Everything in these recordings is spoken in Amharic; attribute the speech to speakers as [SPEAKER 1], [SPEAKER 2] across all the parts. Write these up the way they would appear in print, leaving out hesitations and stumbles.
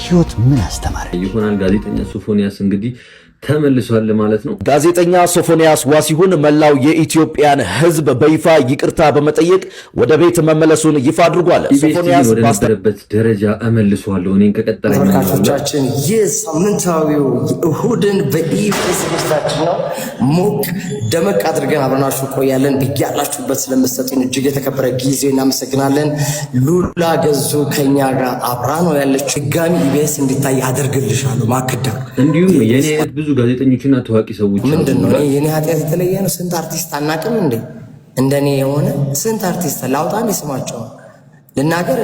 [SPEAKER 1] ህይወት ምን አስተማረ
[SPEAKER 2] ይሆናል። ጋዜጠኛ ሶፎንያስ እንግዲህ ተመልሷል ማለት ነው።
[SPEAKER 3] ጋዜጠኛ ሶፎንያስ ዋሲሁን መላው የኢትዮጵያን ህዝብ በይፋ ይቅርታ በመጠየቅ ወደ ቤት መመለሱን ይፋ አድርጓል።
[SPEAKER 2] ሶፎንያስ ወደ ነበረበት ደረጃ እመልሷለሁ እኔን ከቀጠለ
[SPEAKER 4] ተመልካቾቻችን ይህ ሳምንታዊው እሁድን በኢቢኤስ ዝግጅታችን ነው። ሞቅ ደመቅ አድርገን አብረናችሁ ቆያለን። ብያላችሁበት ስለምትሰጡን እጅግ የተከበረ ጊዜ እናመሰግናለን። ሉላ ገዙ ከኛ ጋር አብራ ነው ያለችው። ድጋሚ ኢቢኤስ እንዲታይ አደርግልሻለሁ ማክዳ
[SPEAKER 2] እንዲሁም የኔ ብዙ ጋዜጠኞችና ታዋቂ ሰዎች
[SPEAKER 4] ምንድነው የኔ ኃጢአት የተለየ ነው? ስንት አርቲስት አናቅም እንዴ? እንደኔ የሆነ ስንት አርቲስት ላውጣ እንዴ? ስማቸው ልናገር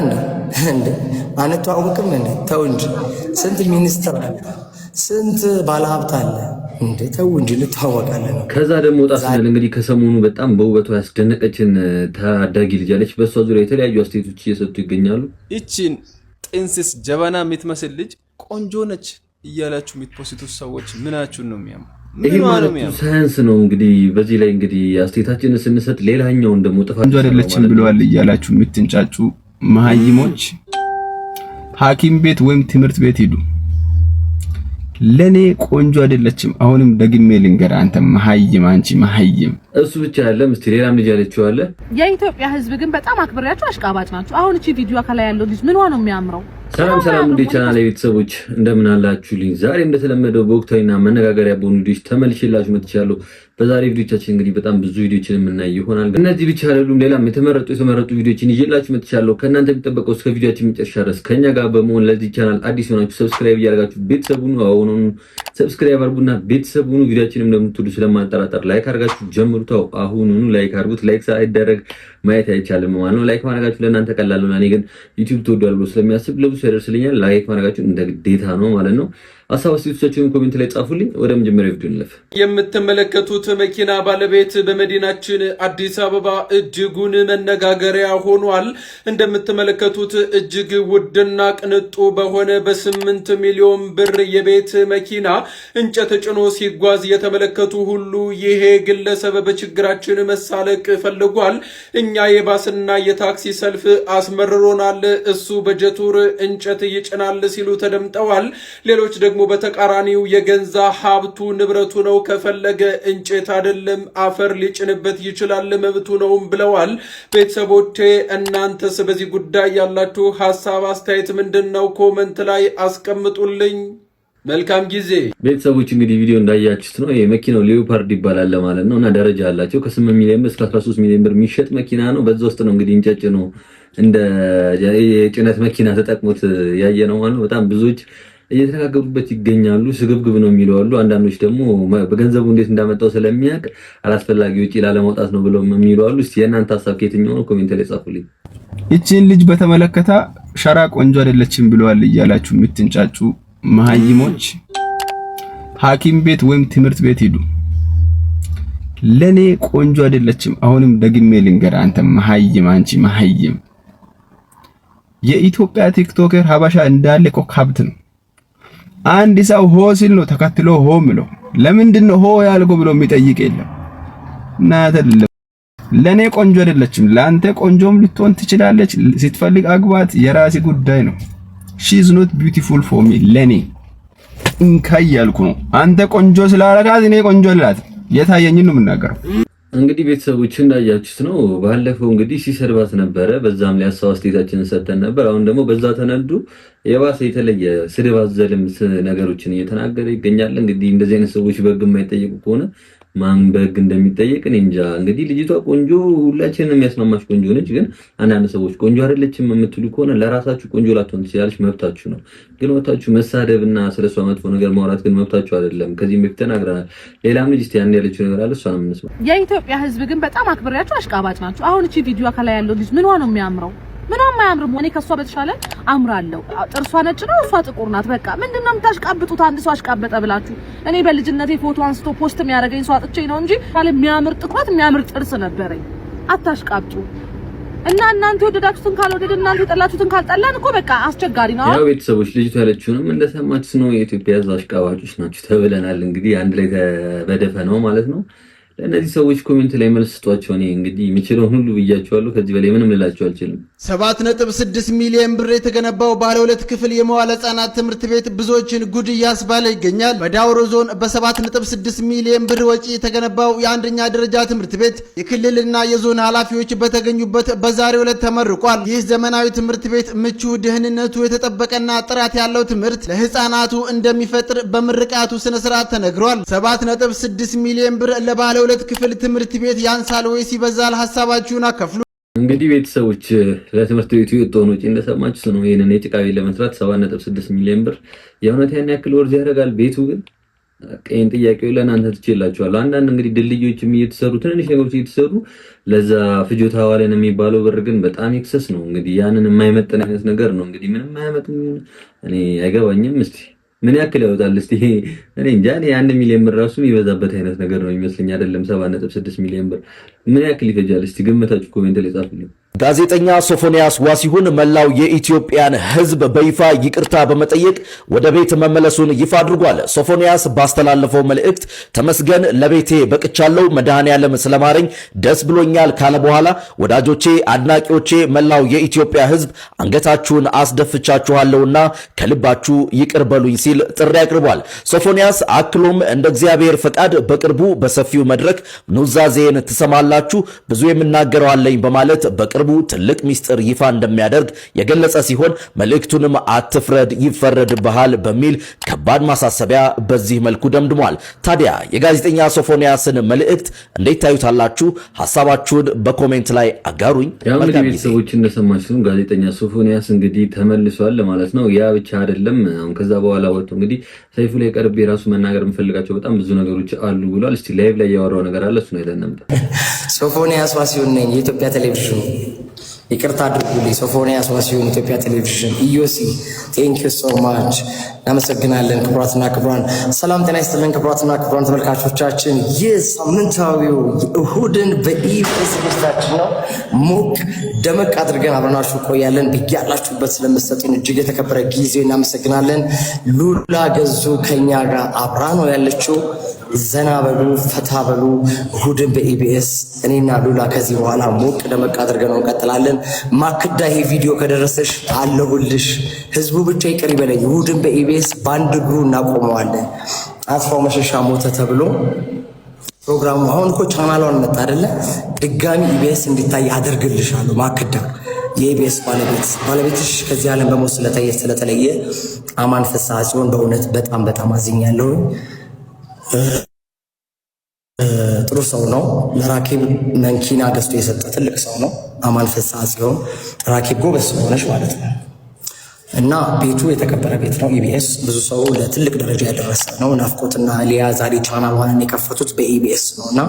[SPEAKER 4] እንዴ? ማለት ተዋውቅም እንዴ? ተው እንጂ ስንት ሚኒስትር አለ፣ ስንት ባለሀብት አለ እንዴ? ተው እንጂ እንተዋወቃለን።
[SPEAKER 2] ከዛ ደግሞ ወጣ ስንል እንግዲህ ከሰሞኑ በጣም በውበቷ ያስደነቀችን ታዳጊ ልጅ አለች። በሷ ዙሪያ የተለያዩ አስተያየቶች እየሰጡ ይገኛሉ።
[SPEAKER 5] ይቺን ጥንስስ ጀበና የምትመስል ልጅ ቆንጆ ነች እያላችሁ የምትፖስቱት ሰዎች ምናችሁን ነው የሚያም?
[SPEAKER 2] ይሄ ማለት ሳይንስ ነው እንግዲህ። በዚህ ላይ እንግዲህ አስተያየታችንን ስንሰጥ ሌላኛውን ደግሞ ጥፋት
[SPEAKER 6] ቆንጆ አይደለችም ብለዋል እያላችሁ የምትንጫጩ መሀይሞች ሐኪም ቤት ወይም ትምህርት ቤት ሂዱ። ለኔ ቆንጆ አይደለችም። አሁንም ደግሜ ልንገር፣ አንተ መሀይም፣ አንቺ መሀይም።
[SPEAKER 2] እሱ ብቻ አይደለም፣ እስቲ ሌላም ልጅ ያለችው አለ።
[SPEAKER 7] የኢትዮጵያ ሕዝብ ግን በጣም አክብሬያችሁ አሽቃባጭ ናችሁ። አሁን እቺ ቪዲዮ ከላይ ያለው ልጅ ምንዋ ነው የሚያምረው?
[SPEAKER 2] ሰላም እንዴ ቻናል ቤተሰቦች እንደምን አላችሁልኝ? ዛሬ እንደተለመደው በወቅታዊና መነጋገሪያ በሆኑ ቪዲዮዎች ተመልሼላችሁ መጥቻለሁ። በዛሬ ቪዲዮቻችን እንግዲህ በጣም ብዙ ቪዲዮችን የምናይ ይሆናል። እነዚህ ብቻ አይደሉም፣ ሌላም የተመረጡ ቪዲዮችን ይዤላችሁ መጥቻለሁ። ከእናንተ የሚጠበቀው እስከ ቪዲዮአችን መጨረሻ ድረስ ከኛ ጋር በመሆን ለዚህ ቻናል አዲስ ሆናችሁ ሰብስክራይብ እያደረጋችሁ ቤተሰቡን አሁኑኑ ሰብስክራይብ አድርጉና ቤተሰቡን ቪዲዮአችንን እንደምትወዱ ስለማንጠራጠር ላይክ አድርጋችሁ ጀምሩት። አሁኑኑ ላይክ አድርጉት። ላይክ ሳይደረግ ማየት አይቻልም ማለት ነው። ላይክ ማድረጋችሁ ለእናንተ ቀላል ነው። እኔ ግን ዩቲዩብ ተወዷል ብሎ ስለሚያስብ ለብዙ ያደርስልኛል። ላይክ ማድረጋችሁ እንደ ግዴታ ነው ማለት ነው። ሐሳብ አስተያየቶቻችሁን ኮሜንት ላይ ጻፉልኝ። ወደ መጀመሪያው ቪዲዮ እንለፍ።
[SPEAKER 5] የምትመለከቱት መኪና ባለቤት በመዲናችን አዲስ አበባ እጅጉን መነጋገሪያ ሆኗል። እንደምትመለከቱት እጅግ ውድና ቅንጡ በሆነ በ8 ሚሊዮን ብር የቤት መኪና እንጨት ጭኖ ሲጓዝ የተመለከቱ ሁሉ ይሄ ግለሰብ በችግራችን መሳለቅ ፈልጓል፣ እኛ የባስና የታክሲ ሰልፍ አስመርሮናል፣ እሱ በጀቱር እንጨት ይጭናል ሲሉ ተደምጠዋል። ሌሎች ደግሞ በተቃራኒው የገንዛ ሀብቱ ንብረቱ ነው፣ ከፈለገ እንጨት አይደለም አፈር ሊጭንበት ይችላል፣ መብቱ ነው ብለዋል። ቤተሰቦቼ እናንተስ በዚህ ጉዳይ ያላችሁ ሐሳብ አስተያየት ምንድነው? ኮመንት ላይ አስቀምጡልኝ። መልካም ጊዜ።
[SPEAKER 2] ቤተሰቦች እንግዲህ ቪዲዮ እንዳያችሁት ነው የመኪናው ሌዮፓርድ ይባላል ማለት ነው እና ደረጃ አላቸው። ከ8 ሚሊዮን እስከ 13 ሚሊዮን ብር የሚሸጥ መኪና ነው። በዛ ውስጥ ነው እንግዲህ እንጨት ነው እንደ የጭነት መኪና ተጠቅሞት ያየ ነው ማለት ነው። በጣም ብዙዎች እየተነጋገሩበት ይገኛሉ። ስግብግብ ነው የሚሉ አሉ። አንዳንዶች ደግሞ በገንዘቡ እንዴት እንዳመጣው ስለሚያውቅ አላስፈላጊ ወጪ ላለማውጣት ነው ብለው የሚሉ አሉ። እስቲ የእናንተ ሐሳብ ከየትኛው ነው? ኮሜንት ላይ ጻፉልኝ።
[SPEAKER 6] ይቺን ልጅ በተመለከተ ሸራ ቆንጆ አይደለችም ብለዋል እያላችሁ የምትንጫጩ መሀይሞች ሐኪም ቤት ወይም ትምህርት ቤት ሂዱ። ለኔ ቆንጆ አይደለችም። አሁንም ደግሜ ልንገር፣ አንተ መሀይም፣ አንቺ መሀይም። የኢትዮጵያ ቲክቶከር ሀበሻ እንዳለ እኮ ካብት ነው። አንድ ሰው ሆ ሲል ነው ተከትሎ ሆ ምለው። ለምንድነው ሆ ያልከው ብሎ የሚጠይቅ የለም። እናተለ ለኔ ቆንጆ አይደለችም። ለአንተ ቆንጆም ልትሆን ትችላለች። ስትፈልግ አግባት፣ የራሲ ጉዳይ ነው። she is not beautiful for me። ለኔ እንካይ ያልኩ ነው። አንተ ቆንጆ ስላረጋት እኔ ቆንጆ ልላት የታየኝን ነው የምናገረው።
[SPEAKER 2] እንግዲህ ቤተሰቦች እንዳያችሁት ነው። ባለፈው እንግዲህ ሲሰርባት ነበረ። በዛም ላይ ሐሳብ አስተያየታችንን ሰጠን ነበር። አሁን ደግሞ በዛ ተነዱ የባሰ የተለየ ስድብ አዘልም ነገሮችን እየተናገረ ይገኛል። እንግዲህ እንደዚህ አይነት ሰዎች በሕግ የማይጠየቁ ከሆነ ማን በሕግ እንደሚጠየቅ እኔ እንጃ። እንግዲህ ልጅቷ ቆንጆ ሁላችንም የሚያስማማሽ ቆንጆ ነች። ግን አንዳንድ ሰዎች ቆንጆ አይደለችም የምትሉ ከሆነ ለራሳችሁ ቆንጆ ላትሆን ትችላለች፣ መብታችሁ ነው። ግን ወጣችሁ መሳደብና ስለሷ መጥፎ ነገር ማውራት ግን መብታችሁ አይደለም። ከዚህም በፊት ተናግረናል። ሌላም ልጅ ያን ያለችው ነገር አለ፣ እሷንም እንስማ።
[SPEAKER 7] የኢትዮጵያ ሕዝብ ግን በጣም አክብሬያችሁ አሽቃባጭ ናችሁ። አሁን እቺ ቪዲዮ ከላይ ያለው ልጅ ምንዋ ነው የሚያምረው? ምንም አያምርም። እኔ ከሷ በተሻለ አምራለሁ። ጥርሷ ነጭ ነው፣ እሷ ጥቁር ናት። በቃ ምንድነው የምታሽቃብጡት? አንድ ሰው አሽቃበጠ ብላችሁ። እኔ በልጅነቴ ፎቶ አንስቶ ፖስት የሚያደርገኝ ሰው አጥቼ ነው እንጂ ካለ የሚያምር ጥቁረት የሚያምር ጥርስ ነበረኝ። አታሽቃብጡ። እና እናንተ ወደዳችሁትን ካልወደድ እናንተ የጠላችሁትን ካልጠላን እኮ በቃ አስቸጋሪ ነው።
[SPEAKER 2] ያው ቤተሰቦች ልጅቷ ያለችውንም እንደሰማችሁት ነው። የኢትዮጵያ ሕዝብ አሽቃባጮች ናችሁ ተብለናል። እንግዲህ አንድ ላይ በደፈ ነው ማለት ነው። ለእነዚህ ሰዎች ኮሜንት ላይ መልስ ስጧቸው። እኔ እንግዲህ የሚችለውን ሁሉ ብያቸዋለሁ። ከዚህ በላይ ምንም ልላቸው አልችልም።
[SPEAKER 1] 7.6 ሚሊዮን ብር የተገነባው ባለ 2 ክፍል የመዋለ ሕጻናት ትምህርት ቤት ብዙዎችን ጉድ እያስባለ ይገኛል። በዳውሮ ዞን በ7.6 ሚሊዮን ብር ወጪ የተገነባው የአንደኛ ደረጃ ትምህርት ቤት የክልልና የዞን ኃላፊዎች በተገኙበት በዛሬው ዕለት ተመርቋል። ይህ ዘመናዊ ትምህርት ቤት ምቹ፣ ደህንነቱ የተጠበቀና ጥራት ያለው ትምህርት ለሕፃናቱ እንደሚፈጥር በምርቃቱ ስነ ስርዓት ተነግሯል። 7.6 ሚሊዮን ብር ለባለ 2 ክፍል ትምህርት ቤት ያንሳል ወይስ ይበዛል? ሐሳባችሁን አከፍሉ።
[SPEAKER 2] እንግዲህ ቤተሰቦች ለትምህርት ቤቱ የወጣውን ወጪ እንደሰማችሁት ነው። ይሄንን የጭቃ ቤት ለመስራት 7.6 ሚሊዮን ብር የእውነት ያን ያክል ወርዝ ያደርጋል ቤቱ ግን ቀን ጥያቄው ለእናንተ ትችላላችኋለሁ። አንዳንድ እንግዲህ ድልድዮችም እየተሰሩ ትንንሽ ነገሮች እየተሰሩ ለዛ ፍጆታ ዋለን የሚባለው ብር ግን በጣም ኤክሰስ ነው። እንግዲህ ያንን የማይመጥን አይነት ነገር ነው። እንግዲህ ምንም የማይመጥን እኔ አይገባኝም። እስቲ ምን ያክል ያወጣል? እስቲ እኔ እንጃ። እኔ 1 ሚሊዮን ብር ራሱ የሚበዛበት አይነት ነገር ነው የሚመስለኝ። አይደለም 7.6 ሚሊዮን ብር ምን ያክል ይፈጃል? እስቲ ግምታችሁ ኮሜንት ላይ ጻፉልኝ።
[SPEAKER 3] ጋዜጠኛ ሶፎንያስ ዋሲሁን መላው የኢትዮጵያን ሕዝብ በይፋ ይቅርታ በመጠየቅ ወደ ቤት መመለሱን ይፋ አድርጓል። ሶፎንያስ ባስተላለፈው መልእክት ተመስገን ለቤቴ በቅቻለሁ፣ መድኃኔዓለም ስለማረኝ ደስ ብሎኛል ካለ በኋላ ወዳጆቼ፣ አድናቂዎቼ፣ መላው የኢትዮጵያ ሕዝብ አንገታችሁን አስደፍቻችኋለሁና ከልባችሁ ይቅር በሉኝ ሲል ጥሪ አቅርቧል። ሶፎንያስ አክሎም እንደ እግዚአብሔር ፈቃድ በቅርቡ በሰፊው መድረክ ኑዛዜን ትሰማላችሁ፣ ብዙ የምናገረው አለኝ በማለት በቅርቡ ትልቅ ሚስጥር ይፋ እንደሚያደርግ የገለጸ ሲሆን መልእክቱንም አትፍረድ ይፈረድብሃል በሚል ከባድ ማሳሰቢያ በዚህ መልኩ ደምድሟል። ታዲያ የጋዜጠኛ ሶፎንያስን መልእክት እንዴት ታዩታላችሁ? ሐሳባችሁን በኮሜንት ላይ አጋሩኝ።
[SPEAKER 2] ያው እንግዲህ ቤተሰቦች እንደሰማችሁ ጋዜጠኛ ሶፎንያስ እንግዲህ ተመልሷል ማለት ነው። ያ ብቻ አይደለም። አሁን ከዛ በኋላ ወጥቶ እንግዲህ ሰይፉ ላይ ቀርቤ ራሱ መናገር የምፈልጋቸው በጣም ብዙ ነገሮች አሉ ብሏል። እስቲ ላይቭ ላይ ያወራው ነገር አለ፣ እሱ ነው የተነምጠ
[SPEAKER 4] ሶፎንያስ ዋሲሁን ነኝ፣ የኢትዮጵያ ቴሌቪዥን ይቅርታ አድርጉልኝ። ሶፎንያስ ዋሲሁን ኢትዮጵያ ቴሌቪዥን ኢዮሲ ቴንክ ዩ ሶ ማች እናመሰግናለን። ክቡራትና ክቡራን ሰላም ጤና ይስጥልን። ክቡራትና ክቡራን ተመልካቾቻችን ይህ ሳምንታዊው እሁድን በኢቢኤስ ዝግጅታችን ነው። ሞቅ ደመቅ አድርገን አብረናችሁ ቆያለን። ብያላችሁበት ስለምትሰጡን እጅግ የተከበረ ጊዜ እናመሰግናለን። ሉላ ገዙ ከኛ ጋር አብራ ነው ያለችው። ዘና በሉ ፈታ በሉ። እሁድን በኢቢኤስ እኔና ሉላ ከዚህ በኋላ ሞቅ ደመቅ አድርገን እንቀጥላለን። ማክዳ ይሄ ቪዲዮ ከደረሰሽ አለሁልሽ። ህዝቡ ብቻ ይቅር ይበለኝ። እሁድን በኢቢኤስ በአንድ እግሩ እናቆመዋለን። አስፋው መሸሻ ሞተ ተብሎ ፕሮግራሙ አሁን እኮ ቻናሏን መጣ አይደለ? ድጋሚ ኢቢኤስ እንዲታይ አደርግልሻለሁ። ማክዳ የኢቢኤስ ባለቤትሽ ከዚህ ዓለም በሞት ስለተለየ አማን ፍስሐ ጽዮን በእውነት በጣም በጣም አዝኛለሁ። ጥሩ ሰው ነው። ለራኬብ መንኪና ገዝቶ የሰጠ ትልቅ ሰው ነው። አማን ፍስሐ ጽዮን ራኬብ ጎበዝ ስለሆነች ማለት ነው። እና ቤቱ የተከበረ ቤት ነው። ኢቢኤስ ብዙ ሰው ለትልቅ ደረጃ ያደረሰ ነው። ናፍቆትና ሊያ ዛሬ ቻናሏን የከፈቱት በኢቢኤስ ነውና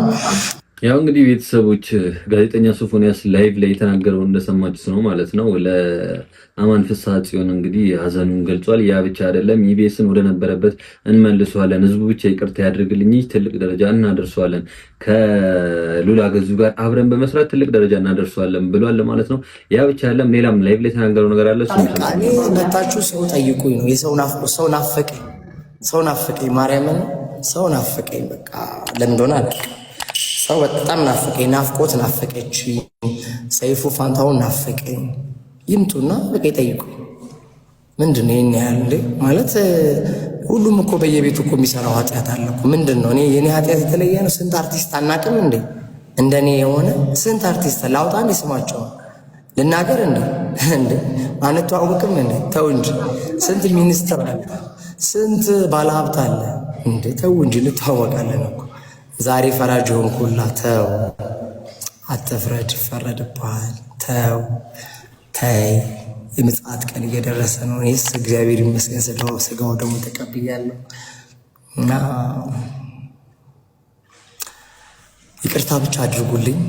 [SPEAKER 2] ያው እንግዲህ ቤተሰቦች ጋዜጠኛ ሶፎንያስ ላይቭ ላይ የተናገረው እንደሰማችሁት ነው ማለት ነው። ለአማን ፍስሐ ጽዮን እንግዲህ ሀዘኑን ገልጿል። ያ ብቻ አይደለም፣ ኢቢኤስን ወደ ነበረበት እንመልሰዋለን፣ ህዝቡ ብቻ ይቅርታ ያድርግልኝ፣ ትልቅ ደረጃ እናደርሰዋለን፣ ከሉላ ገዙ ጋር አብረን በመስራት ትልቅ ደረጃ እናደርሰዋለን ብሏል ማለት ነው። ያ ብቻ አይደለም፣ ሌላም ላይቭ ላይ የተናገረው ነገር አለ።
[SPEAKER 4] እኔ መጣችሁ ሰው ጠይቁኝ ነው የሰው ሰው ናፈቀኝ፣ ማርያምን ሰው ናፈቀኝ። በቃ ለምን እንደሆነ አላውቅም። ሰው በጣም ናፈቀኝ። ናፍቆት ናፈቀች። ሰይፉ ፋንታውን ናፈቀኝ። ይምጡና በቃ ይጠይቁኝ። ምንድነው ይሄን ያህል እንዴ? ማለት ሁሉም እኮ በየቤቱ እኮ የሚሰራው ኃጢአት አለ እኮ። ምንድነው እኔ የኔ ኃጢአት የተለየ ነው? ስንት አርቲስት አናቅም እንዴ? እንደኔ የሆነ ስንት አርቲስት ላውጣ እንዴ? ስማቸው ልናገር እንዴ? እንዴ አንተዋወቅም እንዴ? ተው እንጂ። ስንት ሚኒስትር አለ፣ ስንት ባለሀብት አለ እንዴ? ተው እንጂ እንተዋወቃለን እኮ። ዛሬ ፈራጅ ሆንኩላ። ተው አትፍረድ፣ ይፈረድብሃል። ተው ተይ፣ የምጽአት ቀን እየደረሰ ነው። እኔስ እግዚአብሔር ይመስገን ስጋው ደግሞ ተቀብያለሁ እና ይቅርታ ብቻ አድርጉልኝ።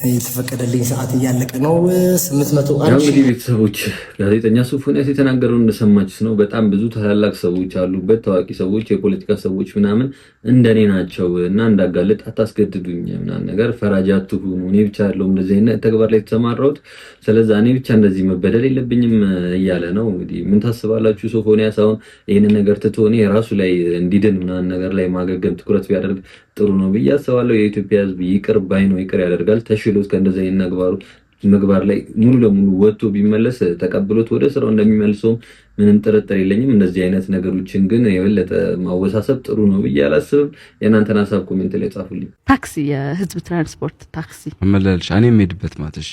[SPEAKER 4] የተፈቀደልኝ ሰዓት እያለቀ ነው። 800
[SPEAKER 2] እንግዲህ ቤተሰቦች ጋዜጠኛ ሶፎንያስ የተናገረውን እንደሰማችሁት ነው። በጣም ብዙ ታላላቅ ሰዎች አሉበት፣ ታዋቂ ሰዎች፣ የፖለቲካ ሰዎች ምናምን እንደኔ ናቸው እና እንዳጋለጥ አታስገድዱኝ ምናምን ነገር፣ ፈራጅ አትሁኑ። እኔ ብቻ ያለው እንደዚህ አይነት ተግባር ላይ ተሰማራሁት፣ ስለዚህ እኔ ብቻ እንደዚህ መበደል የለብኝም እያለ ነው። እንግዲህ ምን ታስባላችሁ? ሶፎንያስ አሁን ይሄንን ነገር ትቶ እኔ ራሱ ላይ እንዲድን ምናምን ነገር ላይ ማገገም ትኩረት ቢያደርግ ጥሩ ነው ብዬ አስባለሁ። የኢትዮጵያ ሕዝብ ይቅር ባይ ነው፣ ይቅር ያደርጋል። ተሽሎት ከእንደዚህ አይነት ምግባር ላይ ሙሉ ለሙሉ ወጥቶ ቢመለስ ተቀብሎት ወደ ስራው እንደሚመልሰው ምንም ጥርጥር የለኝም። እንደዚህ አይነት ነገሮችን ግን የበለጠ ማወሳሰብ ጥሩ ነው ብዬ አላስብም። የእናንተን ሀሳብ ኮሜንት ላይ ጻፉልኝ።
[SPEAKER 8] ታክሲ፣ የህዝብ ትራንስፖርት ታክሲ
[SPEAKER 9] መመላለሻ እኔ የምሄድበት ማተሽ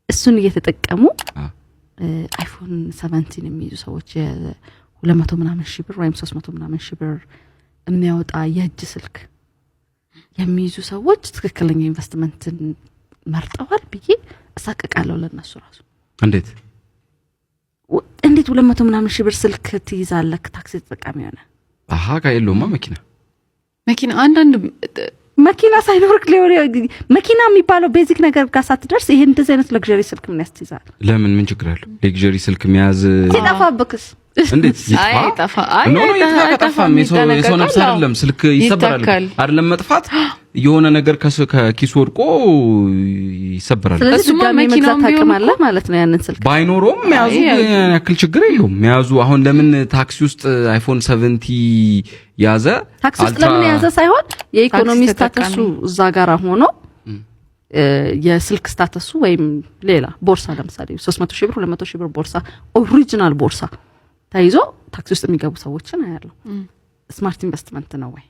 [SPEAKER 8] እሱን እየተጠቀሙ አይፎን 17 የሚይዙ ሰዎች የ200 ምናምን ሺህ ብር ወይም 300 ምናምን ሺህ ብር የሚያወጣ የእጅ ስልክ የሚይዙ ሰዎች ትክክለኛ ኢንቨስትመንትን መርጠዋል ብዬ እሳቀቃለሁ ለነሱ ራሱ።
[SPEAKER 9] እንዴት
[SPEAKER 8] 200 ምናምን ሺህ ብር ስልክ ትይዛለህ ታክሲ ተጠቃሚ ሆነ?
[SPEAKER 9] ካይሎማ መኪና
[SPEAKER 8] አንዳንድ መኪና ሳይኖርክ መኪና የሚባለው ቤዚክ ነገር ጋር ሳትደርስ ይሄ እንደዚህ አይነት ለግዠሪ ስልክ ምን ያስይዛል?
[SPEAKER 9] ለምን ምን ችግር አለው? ለግዠሪ ስልክ መያዝ
[SPEAKER 8] ሲጠፋብክስ
[SPEAKER 9] እንዴት
[SPEAKER 8] አይጠፋ?
[SPEAKER 9] አይጠፋም። የሰው ነፍስ አይደለም ስልክ ይሰበራል አይደለም መጥፋት የሆነ ነገር ከኪስ ወድቆ ይሰበራል።
[SPEAKER 8] ስለዚህ መኪናው ታቀማለ ማለት ነው። ያንን ስልክ
[SPEAKER 9] ባይኖርም መያዙ ያክል ችግር የለውም። መያዙ አሁን ለምን ታክሲ ውስጥ አይፎን 70 ያዘ?
[SPEAKER 8] ታክሲ ውስጥ ለምን ያዘ ሳይሆን የኢኮኖሚ ስታተሱ እዛ ጋር ሆኖ የስልክ ስታተሱ ወይም ሌላ ቦርሳ ለምሳሌ 300 ሺህ ብር 200 ሺህ ብር ቦርሳ ኦሪጂናል ቦርሳ ታይዞ ታክሲ ውስጥ የሚገቡ ሰዎችን አያለው። ስማርት ኢንቨስትመንት ነው ወይ?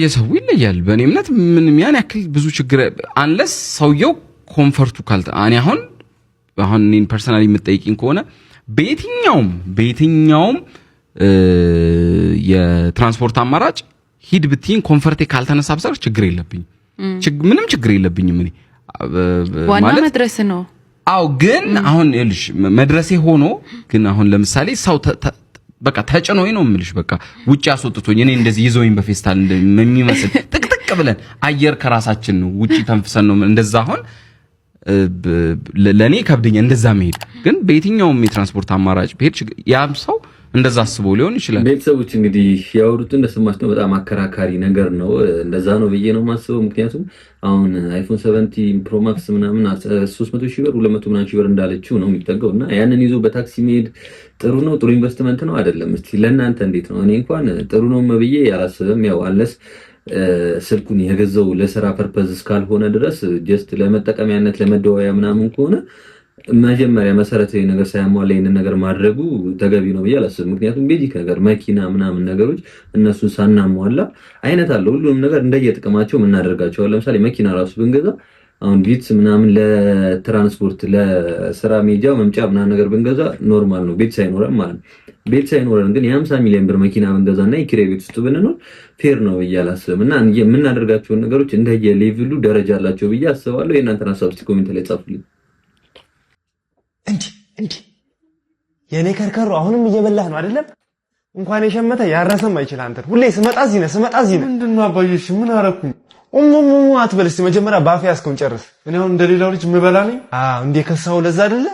[SPEAKER 9] የሰው ይለያል። በእኔ እምነት ምንም ያን ያክል ብዙ ችግር አንለስ ሰውየው ኮምፎርቱ እኔ አሁን እኔን ፐርሰናሊ የምጠይቂኝ ከሆነ በየትኛውም የትራንስፖርት አማራጭ ሂድ ብትይኝ ኮምፎርቴ ካልተነሳ በሰር ችግር የለብኝም። ምንም ችግር የለብኝም። እኔ
[SPEAKER 10] ዋና መድረስ ነው።
[SPEAKER 9] ግን አሁን ይልሽ መድረሴ ሆኖ ግን አሁን ለምሳሌ ሰው በቃ ተጭኖኝ ነው የምልሽ። በቃ ውጪ አስወጥቶኝ እኔ እንደዚህ ይዘውኝ በፌስታል እንደሚመስል ጥቅጥቅ ብለን አየር ከራሳችን ነው ውጪ ተንፍሰን ነው እንደዛ። አሁን ለኔ ከብደኛ እንደዛ መሄድ። ግን በየትኛውም የትራንስፖርት አማራጭ ብሄድ ያም ሰው እንደዛ አስቦ ሊሆን ይችላል።
[SPEAKER 2] ቤተሰቦች እንግዲህ ያወሩት እንደሰማችሁ ነው። በጣም አከራካሪ ነገር ነው። እንደዛ ነው ብዬ ነው የማስበው። ምክንያቱም አሁን አይፎን 70 ፕሮ ማክስ ምናምን 300 ሺህ ብር 200 ምናምን ሺህ ብር እንዳለችው ነው የሚጠጋው እና ያንን ይዞ በታክሲ መሄድ ጥሩ ነው? ጥሩ ኢንቨስትመንት ነው አይደለም? እስቲ ለእናንተ እንዴት ነው? እኔ እንኳን ጥሩ ነው ብዬ ያላስብም። ያው አለስ ስልኩን የገዛው ለስራ ፐርፐዝ እስካልሆነ ድረስ ጀስት ለመጠቀሚያነት ለመደዋወያ ምናምን ከሆነ መጀመሪያ መሰረታዊ ነገር ሳያሟላ ይሄንን ነገር ማድረጉ ተገቢ ነው ብዬ አላስብም። ምክንያቱም ቤዚክ ነገር መኪና ምናምን ነገሮች እነሱን ሳናሟላ አይነት አለ ሁሉንም ነገር እንደየጥቅማቸው የምናደርጋቸው። ለምሳሌ መኪና ራሱ ብንገዛ አሁን ቢትስ ምናምን ለትራንስፖርት ለስራ ሜጃ መምጫ ምናምን ነገር ብንገዛ ኖርማል ነው፣ ቤት ሳይኖረን ማለት ነው። ቤት ሳይኖረን ግን የ50 ሚሊዮን ብር መኪና ብንገዛና የኪራይ ቤት ውስጥ ብንኖር ፌር ነው ብዬ አላስብም። እና የምናደርጋቸውን ነገሮች እንደየሌቭሉ ደረጃ አላቸው ብዬ አስባለሁ። የእናንተን ሀሳብ እስቲ ኮሜንት ላይ ጻፉልኝ።
[SPEAKER 11] እንዴ የኔ ከርከሮ አሁንም እየበላህ ነው አይደለም? እንኳን የሸመተ ያረሰም አይችል። አንተ ሁሌ ስመጣ እዚህ ነህ።
[SPEAKER 6] ምንድነው አባዬሽ? ምን አረኩኝ?
[SPEAKER 11] አትበል እስቲ መጀመሪያ ባፌ ያስከውን ጨርስ።
[SPEAKER 6] እኔ አሁን እንደሌላው ልጅ ምበላ ነኝ?
[SPEAKER 11] እንዴ ከሳው ለዛ አይደለ?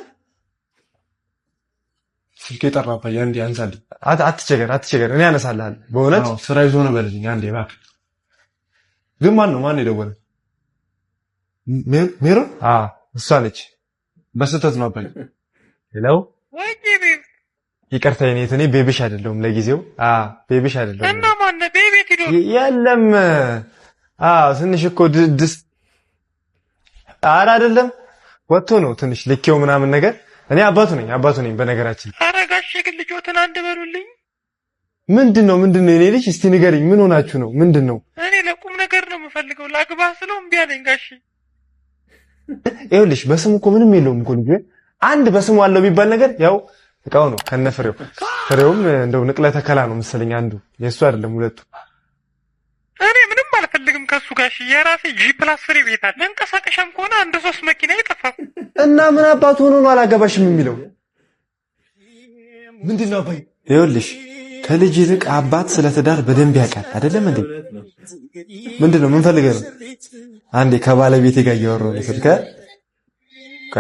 [SPEAKER 6] ስልኬ ጠራ አባዬ፣ አንዴ አንሳልኝ።
[SPEAKER 11] አትቸገር፣ እኔ አነሳልሃለሁ። በእውነት
[SPEAKER 6] ስራ ይዞ ነው በልልኝ። አንዴ እባክህ። ግን ማን የደወለ? ሜሮን?
[SPEAKER 11] እሷ ነች።
[SPEAKER 6] በስተት ነው አባዬ።
[SPEAKER 11] ሄሎ ይቅርታ፣ እኔ ቤቢሽ አይደለሁም ለጊዜው። ቤቢሽ አይደለሁም።
[SPEAKER 10] እና ማን ቤቢ ሄዶ?
[SPEAKER 11] የለም ትንሽ እኮ አይደለም ወጥቶ ነው ትንሽ ልኬው ምናምን ነገር። እኔ አባቱ ነኝ በነገራችን።
[SPEAKER 10] ኧረ ጋሼ ግን ልጆትን አንድ በሉልኝ።
[SPEAKER 11] ምንድነው የኔ ልጅ? እስቲ ንገሪኝ፣ ምን ሆናችሁ ነው? ምንድነው?
[SPEAKER 10] እኔ ለቁም ነገር ነው የምፈልገው። ላግባ ስለው እምቢ አለኝ ጋሼ።
[SPEAKER 11] ይኸውልሽ በስሙ እኮ ምንም የለውም እኮ ልጅ። አንድ በስሙ አለው የሚባል ነገር ያው እቃው ነው ከነፍሬው። ፍሬውም እንደው ንቅለ ተከላ ነው መሰለኝ አንዱ፣ የሱ አይደለም ሁለቱ።
[SPEAKER 10] እኔ ምንም አልፈልግም ከሱ ጋሽ። የራሴ G+3 ቤት አለ። መንቀሳቀሻም ከሆነ 1-3 መኪና ይጠፋል።
[SPEAKER 11] እና ምን አባቱ ሆኖ ነው አላገባሽም የሚለው?
[SPEAKER 6] ምንድነው አባዬ?
[SPEAKER 11] ይኸውልሽ ከልጅ ይልቅ አባት ስለ ትዳር በደንብ ያውቃል አይደለም እንዴ? ምንድነው ምን ፈልገህ ነው? አንዴ ከባለቤቴ ጋር እያወራሁ ነው ስልክ።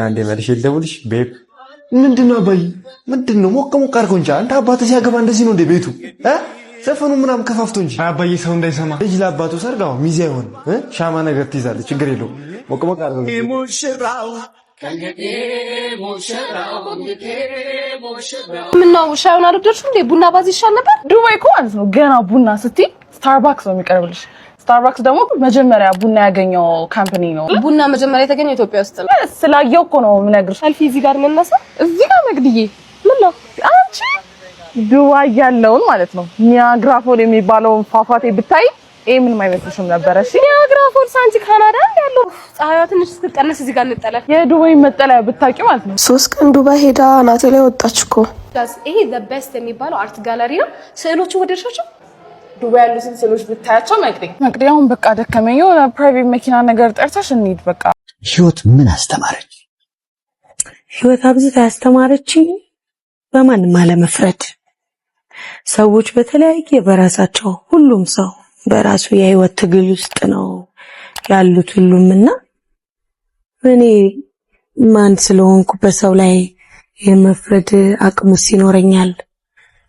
[SPEAKER 11] አንዴ መልሼ ልደውልሽ ቤብ። ምንድነው አባዬ? ምንድነው ሞቅ አድርገው እንጂ አንተ አባትህ ሲያገባ እንደዚህ ነው እንደ ቤቱ ዘፈኑ ምናምን ከፋፍቶ እንጂ።
[SPEAKER 6] አባዬ ሰው እንዳይሰማ
[SPEAKER 11] ልጅ ለአባቱ ሰርጋው ሚዜ አይሆን ሻማ ነገር ትይዛለች። ችግር የለውም ሞቅ አድርገው።
[SPEAKER 7] ምነው ሻዩን አልወደድሽም እንዴ? ቡና ባዝ ይሻል ነበር። ዱባይ እኮ ማለት ነው ገና ቡና ስትይ ስታርባክስ ነው የሚቀርብልሽ። ስታርባክስ ደግሞ መጀመሪያ ቡና ያገኘው ካምፓኒ ነው። ቡና መጀመሪያ የተገኘው ኢትዮጵያ ውስጥ ነው። ስላየው እኮ ነው የምነግርሽ። ሰልፊ እዚህ ጋር እንነሳ። እዚህ ጋር መግድዬ ምን ነው አንቺ ዱባይ ያለውን ማለት ነው ኒያግራ ፎል የሚባለውን ፏፏቴ ብታይ ይሄ ምንም አይመስልሽም ነበር? እሺ ኒያግራ ፎል ሳንቲ ካናዳ ያለው ፀሐይዋ ትንሽ ስትቀነስ እዚህ ጋር እንጠለል። የዱባይ መጠለያ ብታውቂ ማለት ነው 3 ቀን ዱባይ ሄዳ ናቴ ላይ ወጣች እኮ። ይሄ ዘ ቤስት የሚባለው አርት ጋለሪ ነው። ስዕሎቹ ወደድሻቸው? ዱባይ ያሉትን ስዕሎች ብታያቸው መቅደያውን በቃ ደከመኝ። የሆነ ፕራይቬት መኪና ነገር ጠርተሽ እንሂድ በቃ።
[SPEAKER 12] ህይወት ምን አስተማረች? ህይወት አብዝታ ያስተማረችኝ በማንም አለመፍረድ። ሰዎች በተለያየ በራሳቸው ሁሉም ሰው በራሱ የህይወት ትግል ውስጥ ነው ያሉት ሁሉምና እኔ ማን ስለሆንኩ በሰው ላይ የመፍረድ አቅሙ ይኖረኛል።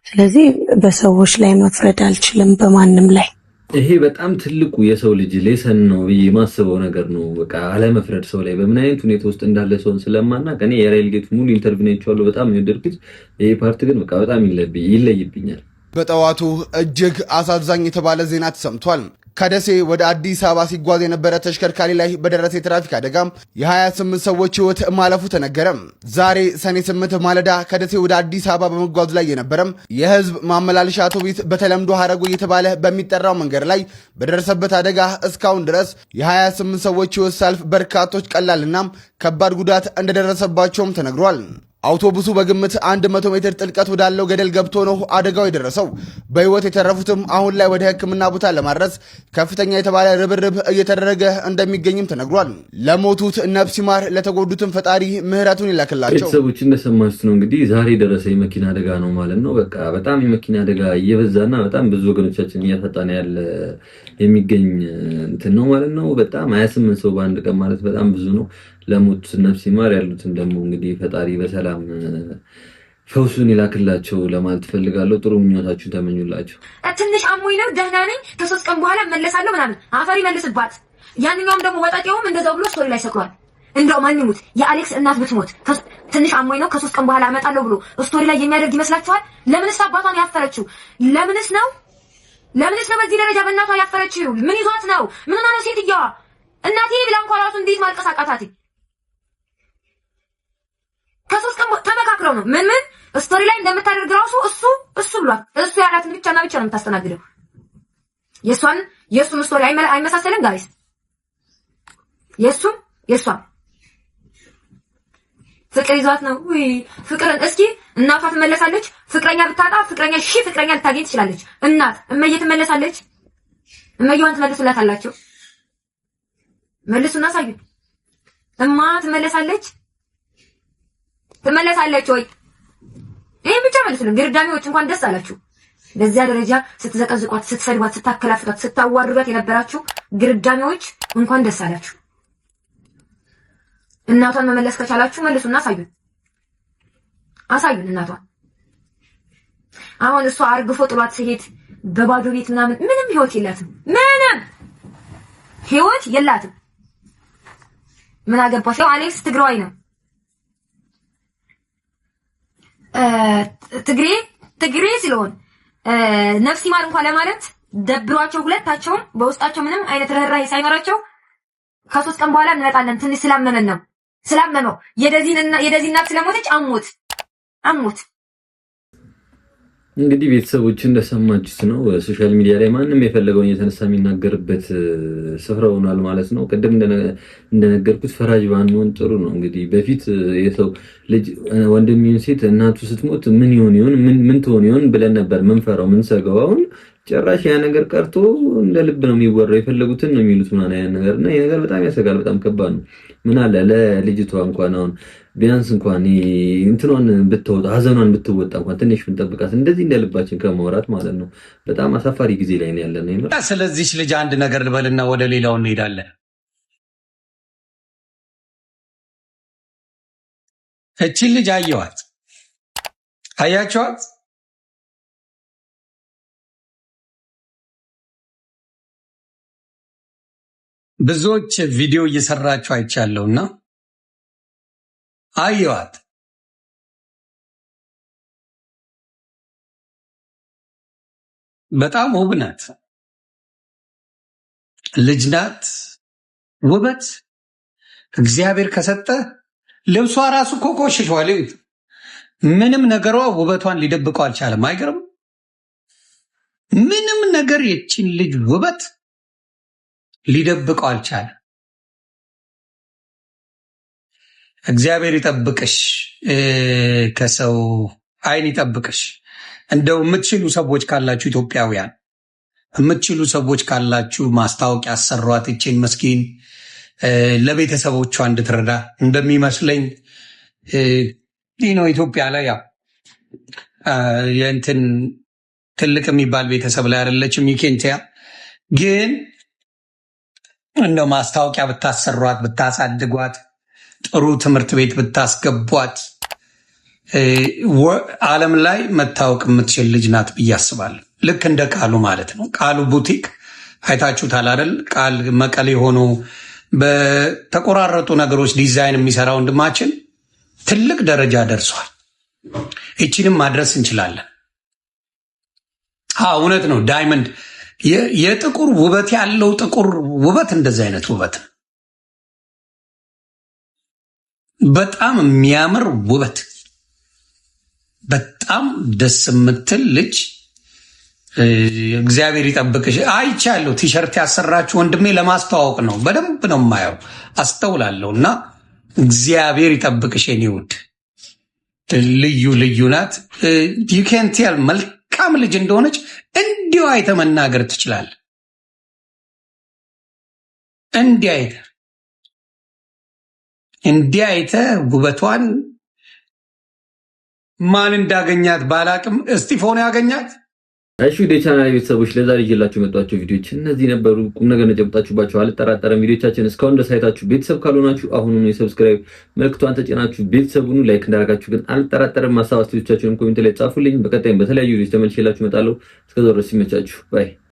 [SPEAKER 12] ስለዚህ በሰዎች ላይ መፍረድ አልችልም በማንም ላይ።
[SPEAKER 2] ይሄ በጣም ትልቁ የሰው ልጅ ሌሰን ነው ብዬ የማስበው ነገር ነው። በቃ አለመፍረድ ሰው ላይ በምን አይነት ሁኔታ ውስጥ እንዳለ ሰውን ስለማናውቅ እኔ የራይል ጌቱ ሙሉ ኢንተርቪው አይቼዋለሁ። በጣም ነው የወደድኩት። ይሄ ፓርት ግን በቃ በጣም ይለይብኛል።
[SPEAKER 1] በጠዋቱ እጅግ አሳዛኝ የተባለ ዜና ተሰምቷል። ከደሴ ወደ አዲስ አበባ ሲጓዝ የነበረ ተሽከርካሪ ላይ በደረሰ የትራፊክ አደጋ የ28 ሰዎች ህይወት ማለፉ ተነገረ። ዛሬ ሰኔ 8 ማለዳ ከደሴ ወደ አዲስ አበባ በመጓዝ ላይ የነበረም የህዝብ ማመላለሻ አውቶቡስ በተለምዶ ሀረጎ እየተባለ በሚጠራው መንገድ ላይ በደረሰበት አደጋ እስካሁን ድረስ የ28 ሰዎች ህይወት ሳልፍ በርካቶች ቀላልና ከባድ ጉዳት እንደደረሰባቸውም ተነግሯል። አውቶቡሱ በግምት 100 ሜትር ጥልቀት ወዳለው ገደል ገብቶ ነው አደጋው የደረሰው። በህይወት የተረፉትም አሁን ላይ ወደ ሕክምና ቦታ ለማድረስ ከፍተኛ የተባለ ርብርብ እየተደረገ እንደሚገኝም ተነግሯል። ለሞቱት ነፍስ ይማር፣ ለተጎዱትም ፈጣሪ ምህረቱን ይላክላቸው።
[SPEAKER 2] ቤተሰቦች እንደሰማችሁት ነው እንግዲህ ዛሬ የደረሰ የመኪና አደጋ ነው ማለት ነው። በቃ በጣም የመኪና አደጋ እየበዛና በጣም ብዙ ወገኖቻችን እያፈጣን ያለ የሚገኝ እንትን ነው ማለት ነው። በጣም 28 ሰው በአንድ ቀን ማለት በጣም ብዙ ነው። ለሞት ነፍስ ይማር፣ ያሉትን ደግሞ እንግዲህ ፈጣሪ በሰላም ፈውሱን ይላክላቸው ለማለት ፈልጋለሁ። ጥሩ ምኞታችሁን ተመኙላቸው።
[SPEAKER 13] ትንሽ አሞኝ ነው ደህና ነኝ ከ3 ቀን በኋላ እመለሳለሁ ምናምን አፈሪ መልስባት። ያንኛውም ደግሞ ወጣጤውም እንደዛው ብሎ ስቶሪ ላይ ሰክሯል። እንደው ማን ይሙት የአሌክስ እናት ብትሞት ትንሽ አሞኝ ነው ከ3 ቀን በኋላ እመጣለሁ ብሎ ስቶሪ ላይ የሚያደርግ ይመስላችኋል? ለምንስ አባቷን ያፈረችው? ለምንስ ነው በዚህ ደረጃ በእናቷ ያፈረችው? ምን ይዟት ነው? ምን ነው ሴትየዋ? እናቴ ብላ እንኳን ራሱ እንዴት ማልቀስ አቃታት? ከ3 ቀን ተመካክረው ነው ምን ስቶሪ ላይ እንደምታደርግ ራሱ እሱ ብሏል። እሱ ያላትን ብቻና ብቻ ነው የምታስተናግደው። የእሱም ስቶሪ አይመሳሰልም ጋይስ። የእሷም ፍቅር ይዟት ነው። ፍቅርን እስኪ እናቷ ትመለሳለች። ፍቅረኛ ብታጣ ፍቅረኛ ልታገኝ ትችላለች። እናት እመዬ ትመለሳለች። እመዬዋን ትመልሱላታላችሁ። መልሱና ሳዩ። እማ ትመለሳለች ወይ? ይሄን ብቻ መልሱልን። ግርዳሚዎች እንኳን ደስ አላችሁ። በዚያ ደረጃ ስትዘቀዝቋት፣ ስትሰድቧት፣ ስታከላፍቷት፣ ስታዋርዷት የነበራችሁ ግርዳሚዎች እንኳን ደስ አላችሁ። እናቷን መመለስ ከቻላችሁ መልሱና አሳዩን እናቷን። አሁን እሷ አርግፎ ጥሏት ሲሄድ በባዶ ቤት ምንም ህይወት የላትም። ምንም ህይወት የላትም። ምን አገባሽ? ያው አሌክስ ትግራዋይ ነው። ትግሬ ስለሆነ ነፍስ ይማር እንኳን ለማለት ደብሯቸው ሁለታቸውም በውስጣቸው ምንም አይነት ርህራሄ ሳይኖራቸው ከ3 ቀን በኋላ እንመጣለን ትንሽ ስላመመው የደዚህ እናት ስለሞተች አሞት
[SPEAKER 2] እንግዲህ ቤተሰቦች እንደሰማችሁት ነው። ሶሻል ሚዲያ ላይ ማንም የፈለገውን እየተነሳ የሚናገርበት ስፍራ ሆኗል ማለት ነው። ቅድም እንደነገርኩት ፈራጅ ባንሆን ጥሩ ነው። እንግዲህ በፊት የሰው ልጅ ወንድም ይሁን ሴት እናቱ ስትሞት ምን ትሆን ይሆን ብለን ነበር ምንፈራው ምንሰጋው። አሁን ጭራሽ ያ ነገር ቀርቶ እንደ ልብ ነው የሚወራው። የፈለጉትን ነው የሚሉት ምናምን ያ ነገር እና ይሄ ነገር በጣም ያሰጋል። በጣም ከባድ ነው። ምን አለ ለልጅቷ እንኳን አሁን ቢያንስ እንኳን እንትኗን ብትወጣ ሀዘኗን ብትወጣ እንኳን ትንሽ ብንጠብቃት እንደዚህ እንደልባችን ከማውራት ማለት ነው። በጣም አሳፋሪ ጊዜ ላይ ነው ያለነው።
[SPEAKER 12] ስለዚህ ልጅ አንድ ነገር ልበልና ወደ ሌላው እንሄዳለን። እቺን ልጅ አያችኋት? ብዙዎች ቪዲዮ እየሰራችሁ አይቻለሁና አየዋት። በጣም ውብ ናት። ልጅ ናት። ውበት እግዚአብሔር ከሰጠ ልብሷ ራሱ እኮ ቆሽሿል። ምንም ነገሯ ውበቷን ሊደብቀው አልቻለም። አይገርም? ምንም ነገር የችን ልጅ ውበት ሊደብቀው አልቻለም። እግዚአብሔር ይጠብቅሽ፣ ከሰው አይን ይጠብቅሽ። እንደው የምትችሉ ሰዎች ካላችሁ ኢትዮጵያውያን የምትችሉ ሰዎች ካላችሁ ማስታወቂያ አሰሯት። እችን መስኪን ለቤተሰቦቿ እንድትረዳ እንደሚመስለኝ ይህ ነው። ኢትዮጵያ ላይ ያው የእንትን ትልቅ የሚባል ቤተሰብ ላይ አይደለችም። ይኬንቲያ ግን እንደው ማስታወቂያ ብታሰሯት፣ ብታሳድጓት፣ ጥሩ ትምህርት ቤት ብታስገቧት ዓለም ላይ መታወቅ የምትችል ልጅ ናት ብዬ አስባለሁ። ልክ እንደ ቃሉ ማለት ነው። ቃሉ ቡቲክ አይታችሁታል አይደል? ቃል መቀሌ ሆኖ በተቆራረጡ ነገሮች ዲዛይን የሚሰራ ወንድማችን ትልቅ ደረጃ ደርሷል። ይችንም ማድረስ እንችላለን። እውነት ነው። ዳይመንድ የጥቁር ውበት ያለው ጥቁር ውበት እንደዚህ አይነት ውበት ነው። በጣም የሚያምር ውበት፣ በጣም ደስ የምትል ልጅ። እግዚአብሔር ይጠብቅሽ። አይቻለሁ ቲሸርት ያሰራችሁ ወንድሜ፣ ለማስተዋወቅ ነው። በደንብ ነው የማየው፣ አስተውላለሁ። እና እግዚአብሔር ይጠብቅሽ የኔ ውድ። ልዩ ልዩ ናት። ዩኬንቲያል መልካም ልጅ እንደሆነች እንዲሁ አይተ መናገር ትችላለህ። እንዲህ አይተ ውበቷን ማን እንዳገኛት ባላቅም እስጢፎን ያገኛት።
[SPEAKER 2] እሺ ወደ ቻናል ቤተሰቦች ለዛሬ ይዤላችሁ መጣችሁ ቪዲዮዎች እነዚህ ነበሩ። ቁም ነገር ነጨብጣችሁባችሁ አልጠራጠረም። ቪዲዮቻችን እስካሁን ድረስ አይታችሁ ቤተሰብ ካልሆናችሁ አሁኑኑ የሰብስክራይብ ምልክቷን ተጭናችሁ ቤተሰቡን ላይክ እንዳደረጋችሁ ግን አልጠራጠረም። ሀሳብ አስተያየቶቻችሁን ኮሜንት ላይ ጻፉልኝ። በቀጣይም በተለያዩ ቪዲዮዎች ተመልሼላችሁ እመጣለሁ። እስከዛው ድረስ ይመቻችሁ። ባይ